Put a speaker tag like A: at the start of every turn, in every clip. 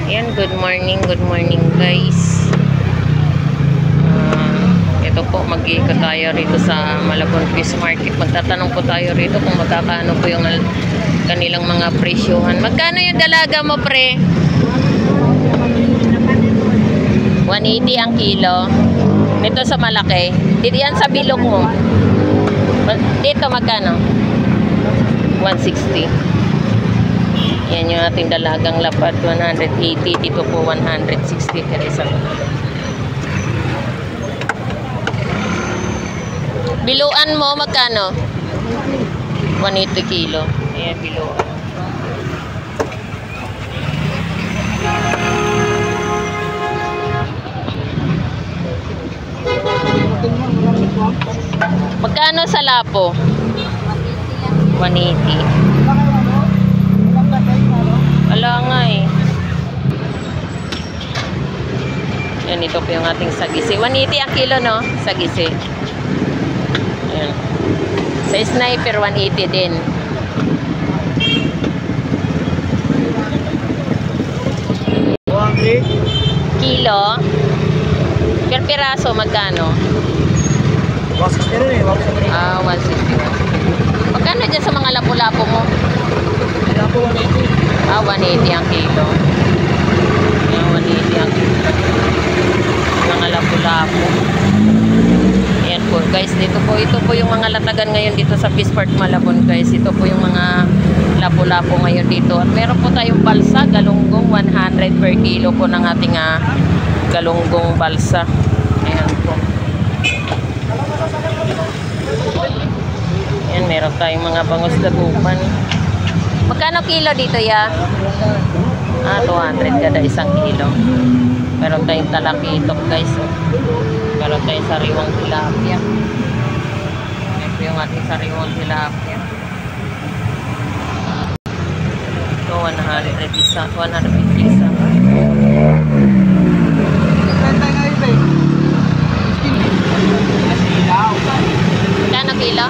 A: Ayan, good morning guys. Ito po, mag-iikot tayo rito sa Malabon Fish Market. Magtatanong po tayo rito kung magkakaano po yung kanilang mga presyohan. Magkano yung dalaga mo, pre? 180 ang kilo. Dito sa malaki. Dito yan sa bilog mo. Dito magkano? 160. Yan yung ating dalagang lapad. 180. Dito po 160. Pero isa. Biluan mo magkano? 180 kilo. Ayan, biluan. Magkano sa lapo? 180. Wala nga eh. Yan, ito po yung ating sagisi. 180 ang kilo, no? Sagisi. Ayan. Sa sniper, 180 din. Kilo. Per piraso, magkano?
B: 160 rin eh.
A: 160. Magkano dyan sa mga lapu-lapo mo?
B: Lapo 180.
A: 180 ang kilo. Ayan, 180 ang kilo. Mga lapu-lapo. Ayan po guys, dito po, ito po yung mga latagan ngayon dito sa Fishport Malabon guys. Ito po yung mga lapu-lapo ngayon dito. At meron po tayong balsa, galunggong, 100 per kilo po ng ating galunggong balsa. Ayan po. Ayan, meron tayong mga bangus lagupan. Magkano kilo dito ya? 200 kada isang kilo. Meron tayong talakitok guys. Meron tayong sariwang tilapia. Ito yung ating sariwang tilapia. Ito 100 isa, 150 isa. Magkano kilo?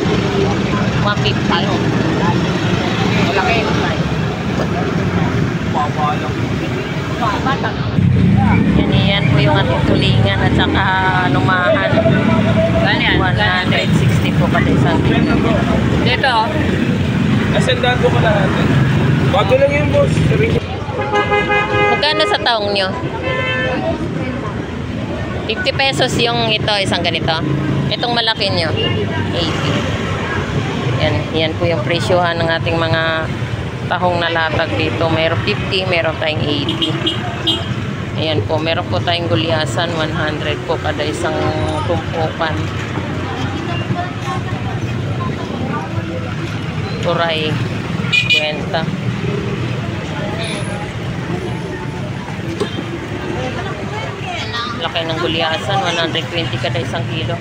A: 150.
B: Malaki.
A: Yan po yung ating tulingan at saka lumahan. 160 po kada isang kilo.
B: Dito. Asendahan ko ka lahat. Bago lang yun, boss.
A: Magkano sa taong nyo? 50 pesos yung ito, isang ganito. Itong malaki nyo, 80. Yan po yung presyohan ng ating mga tahong na latag dito. Meron 50, meron tayong 80. Ayan po, meron po tayong gulyasan, 100 po kada isang tumpukan. Turay, 20. Laki ng gulyasan, 120 kada isang kilo.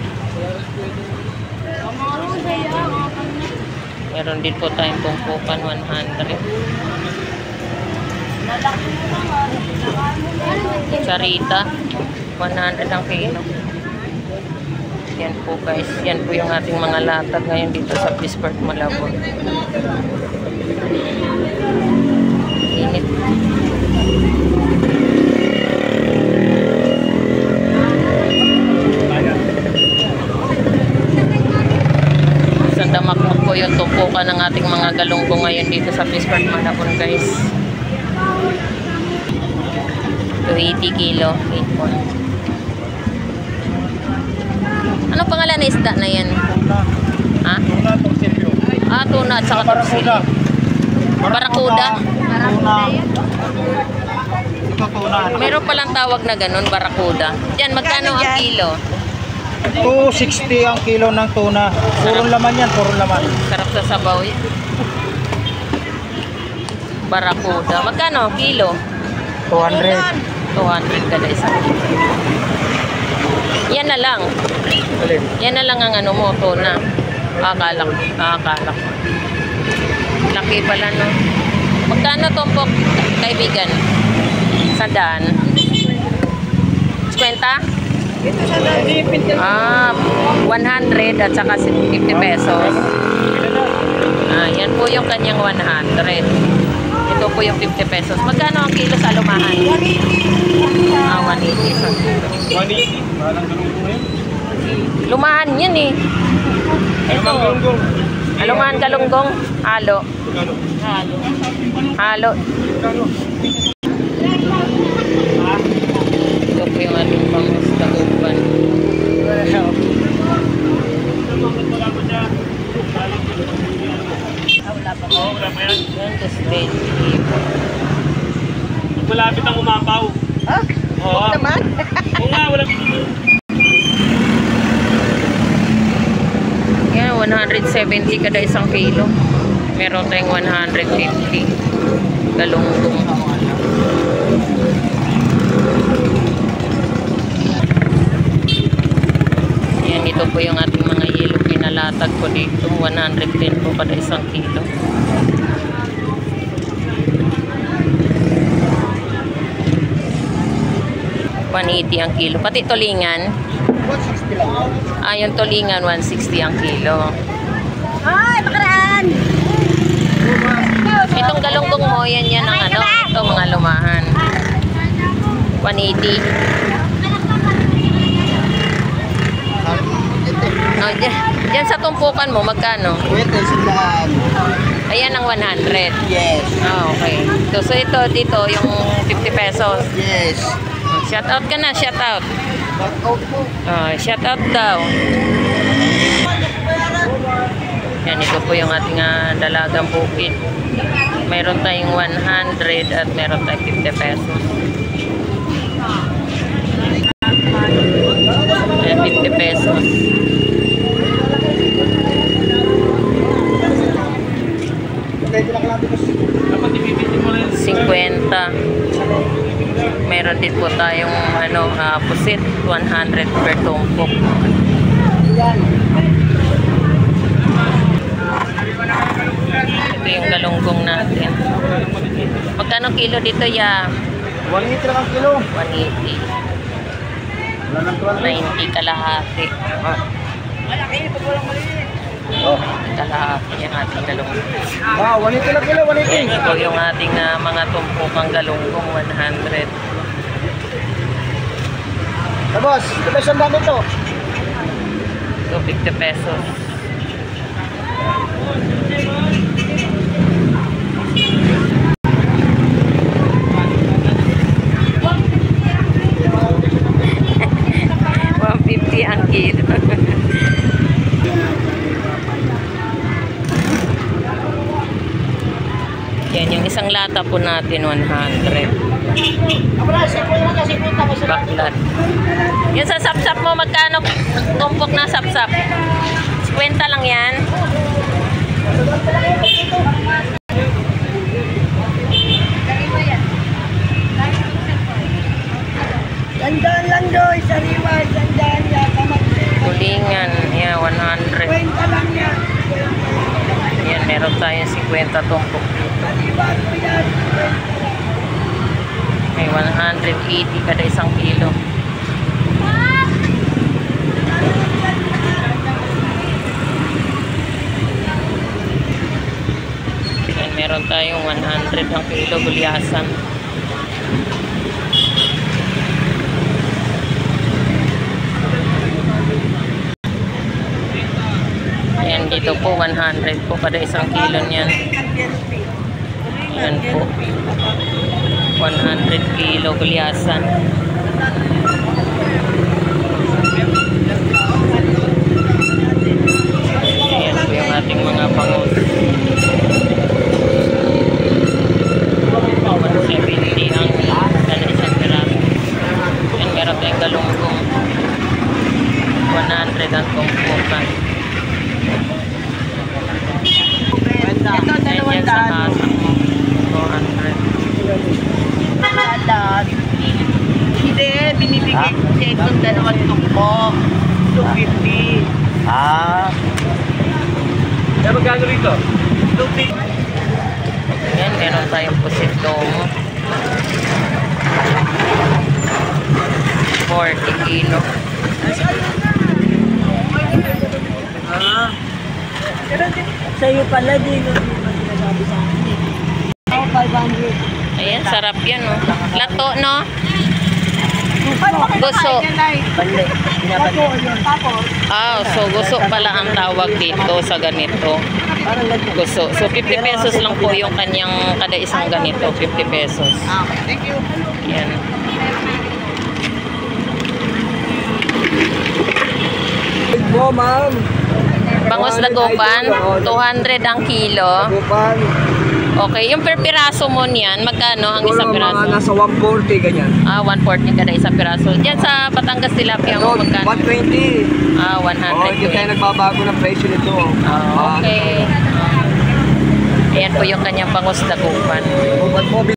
A: Meron din po tayong tumpukan, 100. Sarita, 100 ang kilo. Yan po guys, yan po yung ating mga latag ngayon dito sa Fishport Malabon. Init. Sandamakmak po yung tumpukan ng ating mga galunggong ngayon dito sa Fishport Malabon guys. 280 kilo. 8 Anong pangalan na isda na yan? Ha?
B: Tuna, torsilyo.
A: Tuna at saka torsilyo. Barakuda.
B: Ito tuna.
A: Meron palang tawag na ganun, barakuda. Yan, magkano ang kilo?
B: 260 ang kilo ng tuna. Purong laman yan, purong laman.
A: Sarap sa sabaw yan. Barakuda. Magkano kilo?
B: 200.
A: 200 kada isa. Yan na lang. Yan na lang ang ano mo, tuna. Akala ko. Laki pala, no? Magkano tumpok, kaibigan? 100? 50?
B: Ito sa dati,
A: 100 at saka 50 pesos. Yan po yung kanyang 100. Ito po yung 50 pesos. Magkano ang kilo sa lumayan? lumahan. 180 isang kilo.
B: 180. Parang galunggong yun.
A: Lumahan yan eh.
B: Ano mang galunggong?
A: Lumahan galunggong. Halo.
B: Gano?
A: Halo.
B: Gano?
A: Ito po yung ating pangusta upan.
B: Wala pa yan.
A: Yan, tas 20.
B: Malapit ang umapaw.
C: Ha?
B: Oo.
C: Naman?
B: Oo nga, wala.
A: Yan, 170 kada isang kilo. Meron tayong 150 galunggong. Yan, ito po yung ating mga yelo. Pinalatag ko dito. 110 po kada isang kilo. $180 ang kilo. Pati tulingan.
C: 160 lang.
A: Yung tulingan, 160 ang kilo.
C: Ay, makaraan!
A: Itong galunggong mo, yan ang ano, ito mga lumahan. 180. Dyan sa tumpukan mo, magkano?
C: Wait, sandaan.
A: Ayan ang 100.
C: Yes.
A: Okay. So ito, dito, yung 50 pesos.
C: Yes.
A: Shout out ka na, shout out.
C: Back out po.
A: Shout out daw. Yan, ito po yung ating dalagang bukid. Mayroon tayong 100 at mayroon tayong 50 pesos. Ayan, 50 pesos.
B: Dapat ibibigin mo rin.
A: 50. Meron din po tayong pusit, 100 per tumpok. Ito yung galunggong natin. Magkano kilo dito, ya?
C: 180 lang ang kilo.
A: 180.
C: Wala nang
A: 90 kalahati.
C: Malaki, pag walang maliit. Oh.
A: Kalahati yung ating galunggong.
C: 180 lang kilo, 180.
A: Yan, ito yung ating mga tumpokang galunggong, 100.
C: Boss, ito ba siyang dami ito?
A: So, 50 pesos. $150 ang kilo. Yan, yung isang lata po natin, 100. Baklat. Yung sa sapsap mo, magkano tumpok na sapsap? 50 lang yan.
C: Sandaan lang doy, sariwa, sandaan yan.
A: Tulingan, yan, 100.
C: Kwenta lang yan.
A: Yan, meron tayong 50 tumpok dito. May 180 kada isang kilo. Yan, meron tayong 100 ang kilo gulyasan. Ayan, dito po 100 po kada isang kilo niyan. Ayan po. 100 kilo gulyasan. Ayan po yung ating mga bangus. 170 ang kada isang piraso. Ayan, meron tayong galunggong. 100 ang tumpukan.
C: Ito,
A: Ayan sa kasa. 200.
C: Dalat. Hindi, binibigay ko siya itong dalawang tumpok. 250.
B: Kaya magkano rito?
C: 250.
A: Ayan, meron tayong pusit domo. 40 kilo.
C: Sa'yo pala din. Sinasabi sa akin. Ako 500.
A: Ayan, sarap yan, no? Lato, no? Guso. So guso pala ang tawag dito sa ganito. Guso. So 50 pesos lang po yung kanyang kada isang ganito, 50 pesos.
C: Okay, thank you.
A: Yan.
D: Po, ma'am.
A: Bangus Dagupan, 200 ang kilo.
D: Dagupan.
A: Okay, yung per piraso mo niyan, magkano ang isang
D: Siguro mga
A: piraso?
D: nasa 140 ganyan.
A: 140 kada isang piraso. Diyan sa Batangas tilapia mo
D: Ito,
A: magkano?
D: 120.
A: 100.
D: Hindi tayo nagbabago ng presyo nito.
A: Okay. Ayan po yung kanyang bangus Dagupan.
D: Dagupan po,